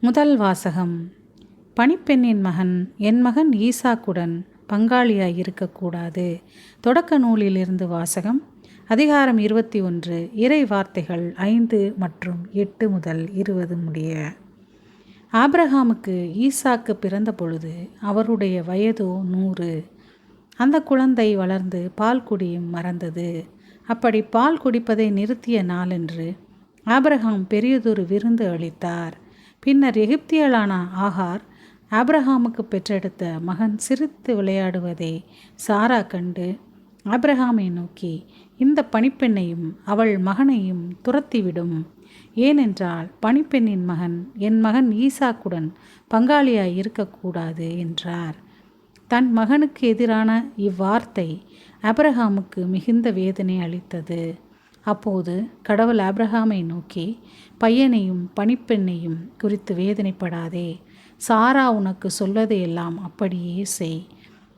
முதல் வாசகம். பணிப்பெண்ணின் மகன் என் மகன் ஈசாக்குடன் பங்காளியாய் இருக்கக்கூடாது. தொடக்க நூலிலிருந்து வாசகம். அதிகாரம் 21. இறை வார்த்தைகள் 5 மற்றும் 8 முதல் 20 முடிய. ஆபிரகாமுக்கு ஈசாக்கு பிறந்த பொழுது அவருடைய வயதோ 100. அந்த குழந்தை வளர்ந்து பால் குடியும் மறந்தது. அப்படி பால் குடிப்பதை நிறுத்திய நாளன்று ஆபிரகாம் பெரியதொரு விருந்து அளித்தார். பின்னர் எகிப்தியளான ஆகார் ஆபிரகாமுக்கு பெற்றெடுத்த மகன் சிரித்து விளையாடுவதை சாரா கண்டு ஆபிரகாமை நோக்கி, இந்த பணிப்பெண்ணையும் அவள் மகனையும் துரத்திவிடும். ஏனென்றால் பணிப்பெண்ணின் மகன் என் மகன் ஈசாக்குடன் பங்காளியாய் இருக்கக்கூடாது என்றார். தன் மகனுக்கு எதிரான இவ்வார்த்தை ஆபிரகாமுக்கு மிகுந்த வேதனை அளித்தது. அப்போது கடவுள் ஆபிரகாமை நோக்கி, பையனையும் பணிப்பெண்ணையும் குறித்து வேதனைப்படாதே. சாரா உனக்கு சொல்வதையெல்லாம் அப்படியே செய்.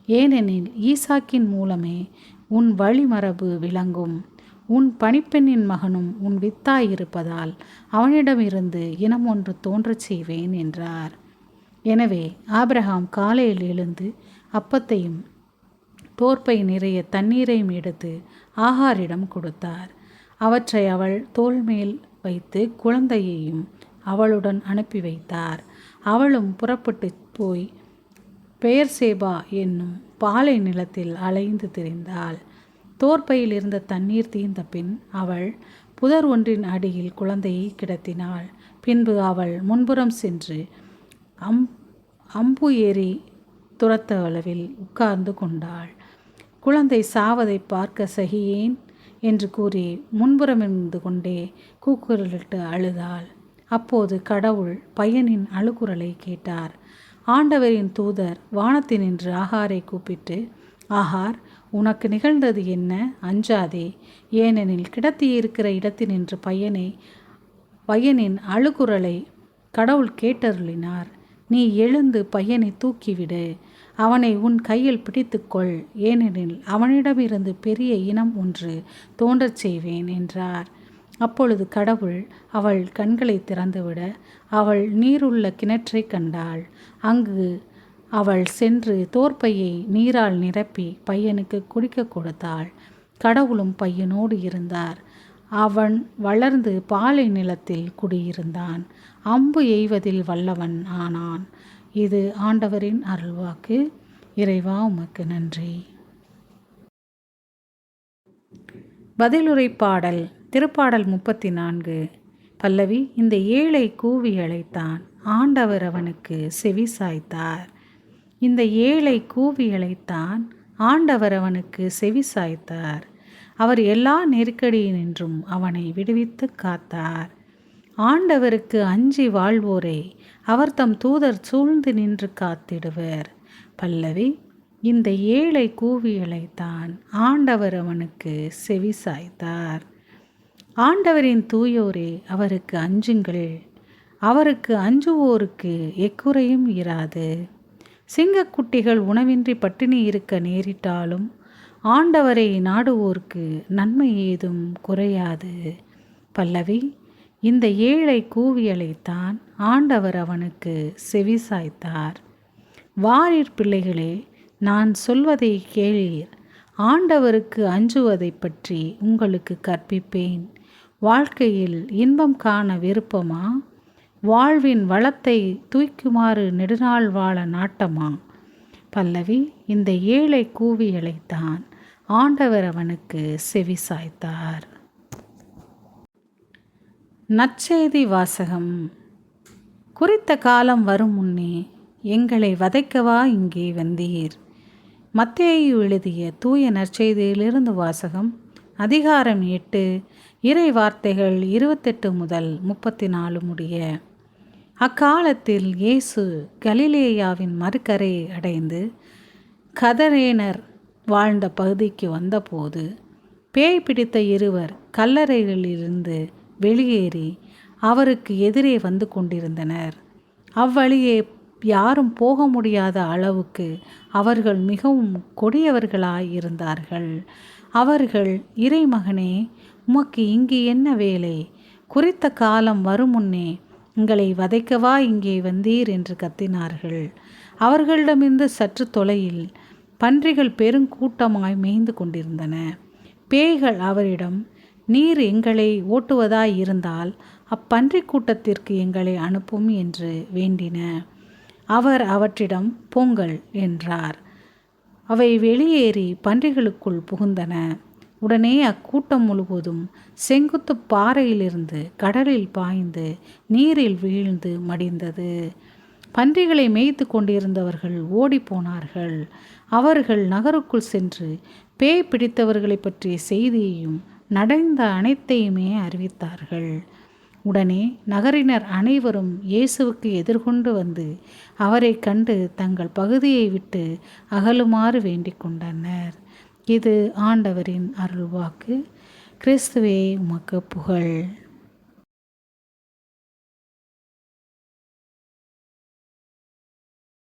ஏனெனில் ஈசாக்கின் மூலமே உன் வழிமரபு விளங்கும். உன் பணிப்பெண்ணின் மகனும் உன் வித்தாயிருப்பதால் அவனிடமிருந்து இனம் ஒன்று தோன்றச் செய்வேன் என்றார். எனவே ஆபிரகாம் காலையில் எழுந்து அப்பத்தையும் தோற்பை நிறைய தண்ணீரையும் எடுத்து ஆகாரிடம் கொடுத்தார். அவற்றை அவள் தோள் மேல் வைத்து குழந்தையையும் அவளுடன் அனுப்பி வைத்தார். அவளும் புறப்பட்டு போய் பெயர்சேபா என்னும் பாலை நிலத்தில் அலைந்து திரிந்தாள். தோற்பையில் இருந்த தண்ணீர் தீர்ந்த பின் அவள் புதர் ஒன்றின் அடியில் குழந்தையை கிடத்தினாள். பின்பு அவள் முன்புறம் சென்று அம்பு ஏறி துரத்த அளவில் உட்கார்ந்து கொண்டாள். குழந்தை சாவதை பார்க்க சகியேன் என்று கூறி முன்புறமிருந்து கொண்டே கூக்குரலிட்டு அழுதாள். அப்போது கடவுள் பையனின் அழுகுரலை கேட்டார். ஆண்டவரின் தூதர் வானத்தினின்று ஆகாரை கூப்பிட்டு, ஆகார், உனக்கு நிகழ்ந்தது என்ன? அஞ்சாதே. ஏனெனில் கிடத்தியிருக்கிற இடத்தினின்று பையனின் அழுகுரலை கடவுள் கேட்டருளினார். நீ எழுந்து பையனை தூக்கிவிடு. அவனை உன் கையில் பிடித்துக்கொள். ஏனெனில் அவனிடமிருந்து பெரிய இனம் ஒன்று தோன்றச் செய்வேன் என்றார். அப்பொழுது கடவுள் அவள் கண்களை திறந்துவிட அவள் நீருள்ள கிணற்றை கண்டாள். அங்கு அவள் சென்று தோற்பையை நீரால் நிரப்பி பையனுக்கு குடிக்க கொடுத்தாள். கடவுளும் பையனோடு இருந்தார். அவன் வளர்ந்து பாலை நிலத்தில் குடியிருந்தான். அம்பு எய்வதில் வல்லவன் ஆனான். இது ஆண்டவரின் அருள்வாக்கு. இறைவா, உமக்கு நன்றி. பதிலுரை பாடல். திருப்பாடல் 34. பல்லவி. இந்த ஏழை கூவி அழைத்தான், ஆண்டவர் அவனுக்கு செவி சாய்த்தார். இந்த ஏழை கூவி அழைத்தான், ஆண்டவர் அவனுக்கு செவி சாய்த்தார். அவர் எல்லா நெருக்கடியினின்றும் அவனை விடுவித்து காத்தார். ஆண்டவருக்கு அஞ்சி வாழ்வோரை அவர் தம் தூதர் சூழ்ந்து நின்று காத்திடுவர். பல்லவி. இந்த ஏழை கூவி அழைத்தான், ஆண்டவர் அவனுக்கு செவி சாய்த்தார். ஆண்டவரின் தூயோரே, அவருக்கு அஞ்சுங்கள். அவருக்கு அஞ்சுவோருக்கு எக்குறையும் இராது. சிங்கக்குட்டிகள் உணவின்றி பட்டினி இருக்க நேரிட்டாலும் ஆண்டவரை நாடுவோர்க்கு நன்மை ஏதும் குறையாது. பல்லவி. இந்த ஏழை கூவி அழைத்தான், ஆண்டவர் அவனுக்கு செவி சாய்த்தார். வாரீர் பிள்ளைகளே, நான் சொல்வதை கேளீர். ஆண்டவருக்கு அஞ்சுவதை பற்றி உங்களுக்கு கற்பிப்பேன். வாழ்க்கையில் இன்பம் காண விருப்பமா? வாழ்வின் வளத்தை தூய்க்குமாறு நெடுநாள் வாழ நாட்டமா? பல்லவி. இந்த ஏழை கூவி அழைத்தான், ஆண்டவர் அவனுக்கு செவி சாய்த்தார். நற்செய்தி வாசகம். குறித்த காலம் வரும் முன்னே எங்களை வதைக்கவா இங்கே வந்தீர்? மத்தேயு எழுதிய தூய நற்செய்தியிலிருந்து வாசகம். அதிகாரம் 8. இறை வார்த்தைகள் 28 முதல் 34 முடிய. அக்காலத்தில் இயேசு கலிலேயாவின் மறுகரை அடைந்து கதரேனர் வாழ்ந்த பகுதிக்கு வந்தபோது பேய் பிடித்த இருவர் கல்லறைகளிலிருந்து வெளியேறி அவருக்கு எதிரே வந்து கொண்டிருந்தனர். அவ்வழியே யாரும் போக முடியாத அளவுக்கு அவர்கள் மிகவும் கொடியவர்களாயிருந்தார்கள். அவர்கள், இறைமகனே, உமக்கு இங்கு என்ன வேலை? குறித்த காலம் வரும் முன்னே எங்களை வதைக்கவா இங்கே வந்தீர் என்று கத்தினார்கள். அவர்களிடமிருந்து சற்று தொலையில் பன்றிகள் பெருங்கூட்டமாய் மேய்ந்து கொண்டிருந்தன. பேய்கள் அவரிடம், நீர் எங்களை ஓட்டுவதாய் இருந்தால் அப்பன்றி கூட்டத்திற்கு எங்களை அனுப்பும் என்று வேண்டின. அவர் அவற்றிடம், போங்கள் என்றார். அவை வெளியேறி பன்றிகளுக்குள் புகுந்தன. உடனே அக்கூட்டம் முழுவதும் செங்குத்து பாறையிலிருந்து கடலில் பாய்ந்து நீரில் வீழ்ந்து மடிந்தது. பன்றிகளை மேய்த்து கொண்டிருந்தவர்கள் ஓடிப்போனார்கள். அவர்கள் நகருக்குள் சென்று பேய் பிடித்தவர்களை பற்றிய செய்தியையும் நடந்த அனைத்தையுமே அறிவித்தார்கள். உடனே நகரினர் அனைவரும் இயேசுவுக்கு எதிர்கொண்டு வந்து அவரை கண்டு தங்கள் பகுதியை விட்டு அகலுமாறு வேண்டிக் கொண்டனர். இது ஆண்டவரின் அருள்வாக்கு. கிறிஸ்துவே உமக்கு புகழ்.